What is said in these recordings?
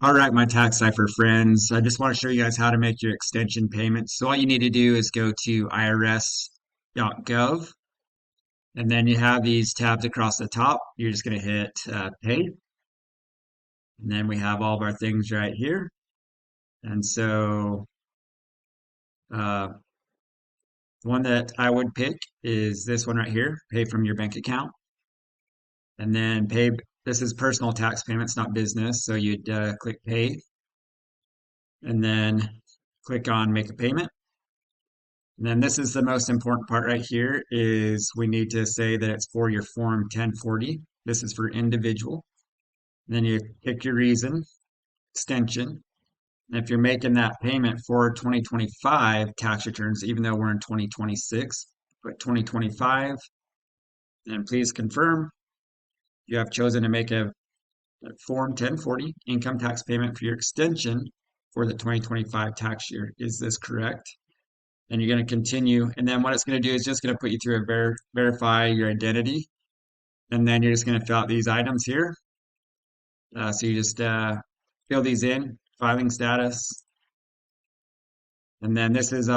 All right, my tax cipher friends. I just want to show you guys how to make your extension payments. So all you need to do is go to irs.gov, and then you have these tabs across the top. You're just going to hit pay, and then we have all of our things right here. And so uh, one that I would pick is this one right here, pay from your bank account, and then pay. This is personal tax payments, not business. So you'd click pay, and then click on make a payment. And then this is the most important part right here is we need to say that it's for your Form 1040. This is for individual. And then you pick your reason, extension. And if you're making that payment for 2025 tax returns, even though we're in 2026, put 2025, and please confirm you have chosen to make a Form 1040 income tax payment for your extension for the 2025 tax year. Is this correct? And you're going to continue. And then what it's going to do is just going to put you through a verify your identity. And then you're just going to fill out these items here. So you just fill these in, filing status. And then this is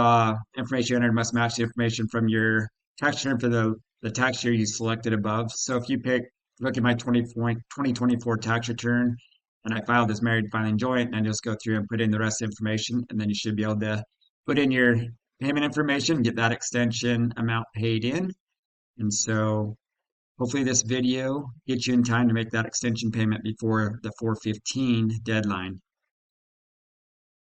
information entered must match the information from your tax return for the tax year you selected above. So if you look at my 2024 tax return, and I filed as married filing joint, and I just go through and put in the rest of the information, and then you should be able to put in your payment information, get that extension amount paid in. And so hopefully this video gets you in time to make that extension payment before the 4/15 deadline.